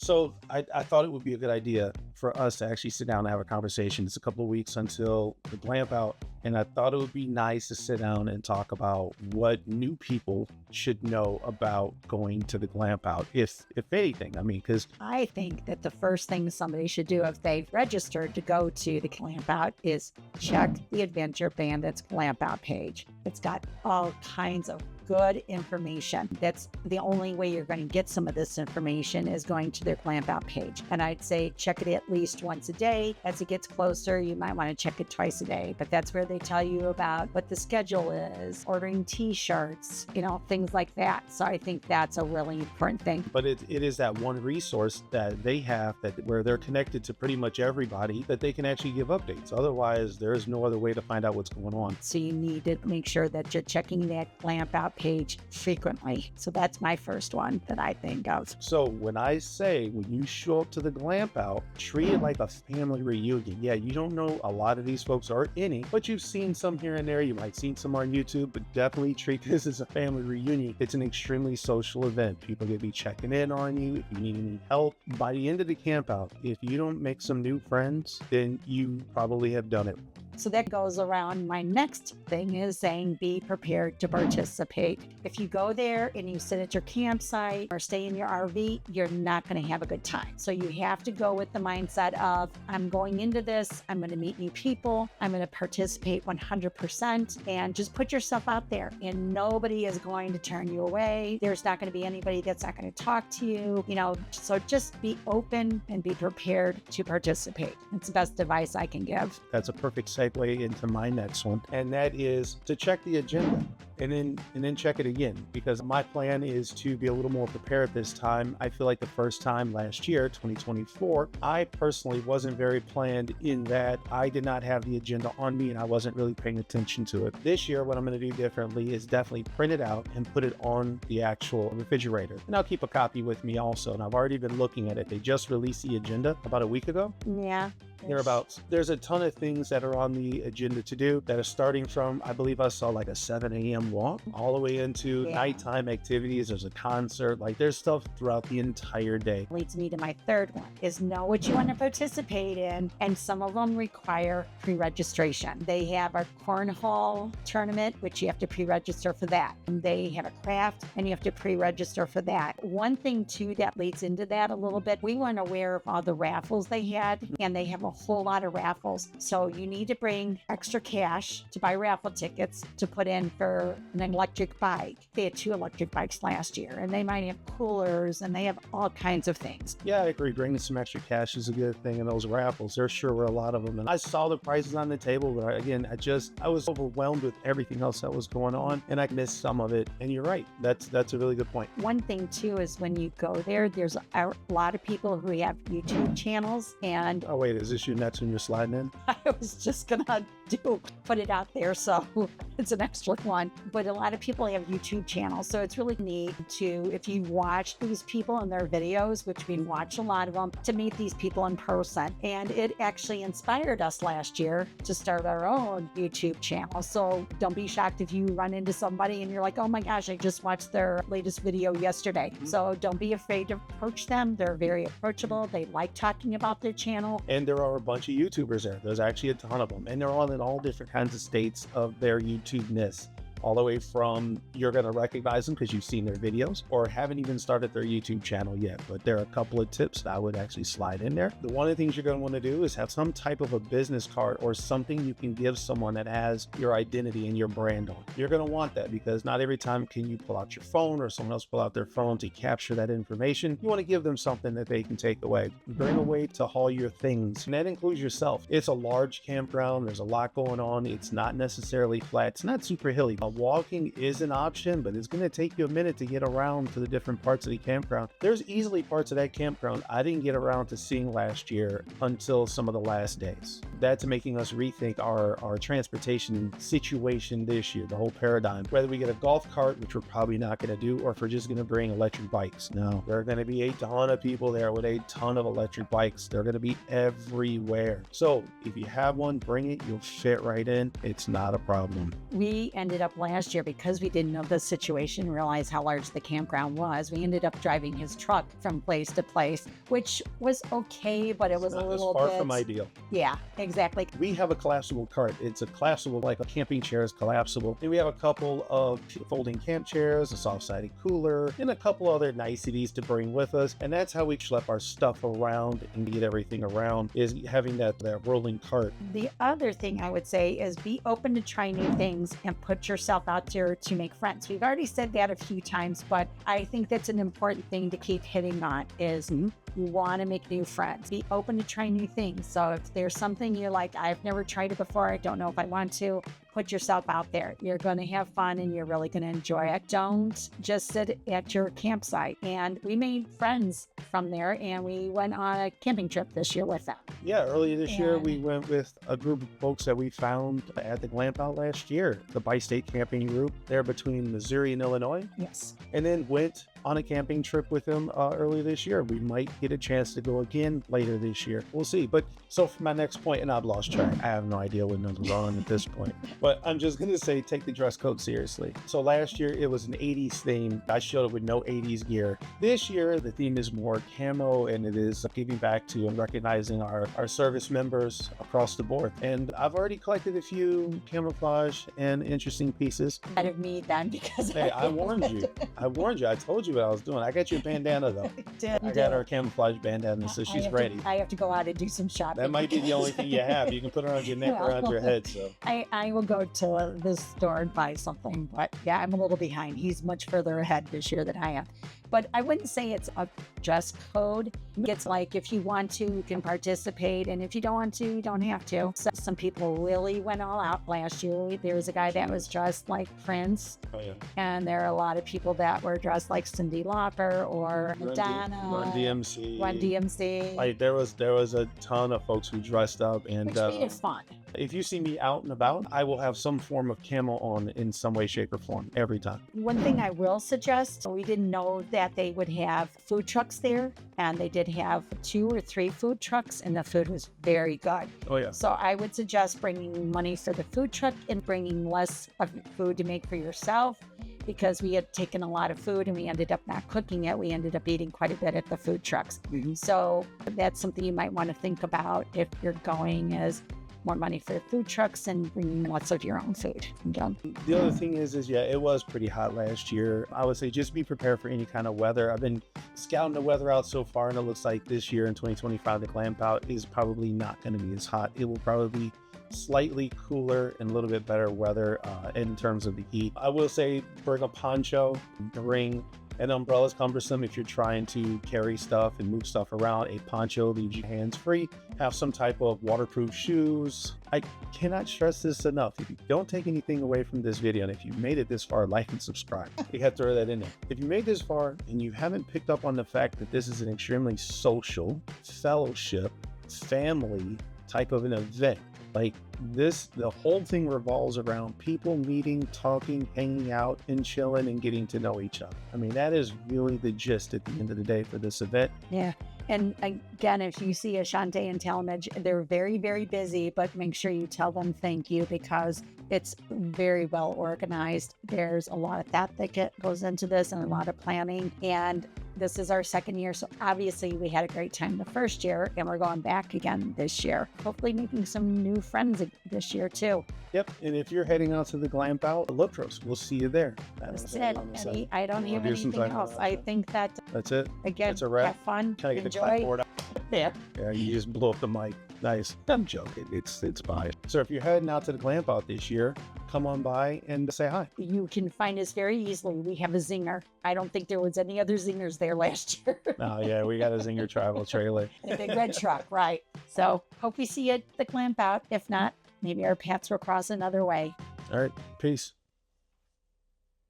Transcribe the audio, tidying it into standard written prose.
So I thought it would be a good idea for us to actually sit down and have a conversation. It's a couple of weeks until the glamp out. And I thought it would be nice to sit down and talk about what new people should know about going to the glamp out, if anything. I mean, because I think that the first thing somebody should do if they've registered to go to the GlampOut is check the Adventure Bandits GlampOut page. It's got all kinds of good information. That's the only way you're going to get some of this information is going to their GlampOut page. And I'd say check it at least once a day. As it gets closer, you might want to check it twice a day, but that's where they tell you about what the schedule is, ordering t-shirts, things like that. So I think that's a really important thing. But it is that one resource that they have where they're connected to pretty much everybody that they can actually give updates. Otherwise, there's no other way to find out what's going on. So you need to make sure that you're checking that GlampOut page frequently. So that's my first one that I think of. So when I say when you show up to the GlampOut, treat it like a family reunion. Yeah, you don't know a lot of these folks or any, but you've seen some here and there. You might seen some on YouTube, but definitely treat this as a family reunion. It's an extremely social event. People will be checking in on you if you need any help. By the end of the campout, if you don't make some new friends, then you probably have done it. So that goes around. My next thing is saying be prepared to participate. If you go there and you sit at your campsite or stay in your RV, you're not going to have a good time. So you have to go with the mindset of, I'm going into this, I'm going to meet new people, I'm going to participate 100%, and just put yourself out there and nobody is going to turn you away. There's not going to be anybody that's not going to talk to you, so just be open and be prepared to participate. It's the best advice I can give. That's a perfect segue into my next one, and that is to check the agenda and then check it again, because my plan is to be a little more prepared this time. I feel like the first time last year, 2024, I personally wasn't very planned in that I did not have the agenda on me and I wasn't really paying attention to it. This year, what I'm going to do differently is definitely print it out and put it on the actual refrigerator. And I'll keep a copy with me also. And I've already been looking at it. They just released the agenda about a week ago. Yeah. Thereabouts. There's a ton of things that are on the agenda to do that are starting from, I believe I saw like a 7 a.m. walk all the way into nighttime activities. There's a concert, like there's stuff throughout the entire day. Leads me to my third one is know what you want to participate in. And some of them require pre-registration. They have a cornhole tournament, which you have to pre-register for that. And they have a craft and you have to pre-register for that. One thing too that leads into that a little bit, we weren't aware of all the raffles they had, and they have a whole lot of raffles. So you need to bring extra cash to buy raffle tickets to put in for an electric bike. They had 2 electric bikes last year, and they might have coolers and they have all kinds of things. Yeah, I agree. Bringing some extra cash is a good thing in those raffles. There sure were a lot of them. And I saw the prices on the table, but again, I was overwhelmed with everything else that was going on and I missed some of it. And you're right. That's a really good point. One thing too is when you go there, there's a lot of people who have YouTube channels and... Oh wait, is this your next one you're sliding in? I was just gonna put it out there, so it's an extra one. But a lot of people have YouTube channels, so it's really neat to, if you watch these people and their videos, which we watch a lot of them, to meet these people in person. And it actually inspired us last year to start our own YouTube channel. So don't be shocked if you run into somebody and you're like, oh my gosh, I just watched their latest video yesterday. So don't be afraid to approach them. They're very approachable. They like talking about their channel. And there are a bunch of YouTubers there. There's actually a ton of them, and they're all in all different kinds of states of their YouTube-ness. All the way from you're going to recognize them because you've seen their videos or haven't even started their YouTube channel yet. But there are a couple of tips that I would actually slide in there. One of the things you're going to want to do is have some type of a business card or something you can give someone that has your identity and your brand on. You're going to want that because not every time can you pull out your phone or someone else pull out their phone to capture that information. You want to give them something that they can take away. Bring a way to haul your things, and that includes yourself. It's a large campground. There's a lot going on. It's not necessarily flat. It's not super hilly. Walking is an option, but it's going to take you a minute to get around to the different parts of the campground. There's easily parts of that campground I didn't get around to seeing last year until some of the last days. That's making us rethink our transportation situation this year, the whole paradigm. Whether we get a golf cart, which we're probably not going to do, or if we're just going to bring electric bikes. No, there are going to be a ton of people there with a ton of electric bikes. They're going to be everywhere. So if you have one, bring it. You'll fit right in. It's not a problem. We ended up last year, because we didn't know the situation, realize how large the campground was, we ended up driving his truck from place to place, which was okay, but it was a little far bit from ideal. Yeah, exactly. We have a collapsible cart. It's a collapsible, like a camping chair is collapsible. And we have a couple of folding camp chairs, a soft-sided cooler, and a couple other niceties to bring with us. And that's how we schlep our stuff around and get everything around, is having that rolling cart. The other thing I would say is be open to try new things and put yourself out there to make friends. We've already said that a few times, but I think that's an important thing to keep hitting on is you want to make new friends. Be open to try new things. So if there's something you're like, I've never tried it before, I don't know if I want to, put yourself out there. You're going to have fun and you're really going to enjoy it. Don't just sit at your campsite. And we made friends from there, and we went on a camping trip this year with them. Yeah, earlier this year, we went with a group of folks that we found at the GlampOut last year, the bi-state camping group there between Missouri and Illinois. Yes. And then went on a camping trip with them earlier this year. We might get a chance to go again later this year. We'll see. But so for my next point, and I've lost track. I have no idea what numbers are on at this point. But I'm just going to say, take the dress code seriously. So last year, it was an 80s theme. I showed up with no 80s gear. This year, the theme is more camo, and it is giving back to and recognizing our service members across the board. And I've already collected a few camouflage and interesting pieces. Out of me then, because Hey, I warned you. I warned you. I told you what I was doing. I got you a bandana, though. I got our camouflage bandana, so she's ready. I have to go out and do some shopping. That might be the only thing you have. You can put it around your neck, around your head. So I will go to this store and buy something. But yeah, I'm a little behind. He's much further ahead this year than I am. But I wouldn't say it's a dress code. It's like, if you want to, you can participate. And if you don't want to, you don't have to. So some people really went all out last year. There was a guy that was dressed like Prince. oh yeah, And there are a lot of people that were dressed like Cyndi Lauper or Madonna. Run DMC. Run DMC. Like there was a ton of folks who dressed up, and Which made it fun. if you see me out and about, I will have some form of camo on in some way, shape, or form every time. One thing I will suggest, we didn't know that they would have food trucks there, and they did have 2 or 3 food trucks, and the food was very good. Oh yeah. So I would suggest bringing money for the food truck and bringing less of food to make for yourself, because we had taken a lot of food and we ended up not cooking it. We ended up eating quite a bit at the food trucks. So that's something you might want to think about if you're going, is more money for food trucks and bringing lots of your own food. The other thing is yeah, it was pretty hot last year. I would say just be prepared for any kind of weather. I've been scouting the weather out so far, and it looks like this year in 2025, the GlampOut is probably not going to be as hot. It will probably be slightly cooler and a little bit better weather in terms of the heat. I will say bring a poncho, bring an umbrella. Is cumbersome if you're trying to carry stuff and move stuff around. A poncho leaves you hands free. Have some type of waterproof shoes. I cannot stress this enough. If you don't take anything away from this video, and if you made it this far, like and subscribe. You have to throw that in there. If you made this far and you haven't picked up on the fact that this is an extremely social, fellowship, family type of an event, like this, the whole thing revolves around people meeting, talking, hanging out, and chilling and getting to know each other. I mean, that is really the gist at the end of the day for this event. Yeah. And again, if you see Ashante and Talmadge, they're very, very busy, but make sure you tell them thank you, because it's very well organized. There's a lot of thought that goes into this and a lot of planning. And this is our second year. So obviously we had a great time the first year, and we're going back again this year. Hopefully making some new friends this year too. Yep. And if you're heading out to the GlampOut, look for us. We'll see you there. That's it, Eddie. I don't have anything else. I think that, that's it. Again, That's a wrap. have fun, Can I get the enjoy. clapboard out? Yeah. Yeah, you just blew up the mic. Nice. I'm joking. It's fine. So if you're heading out to the GlampOut this year, come on by and say hi. You can find us very easily. We have a zinger. I don't think there was any other zingers there last year. Oh yeah, we got a Zinger travel trailer. The big red truck, right. So hope we see you at the GlampOut. If not, maybe our paths will cross another way. All right. Peace.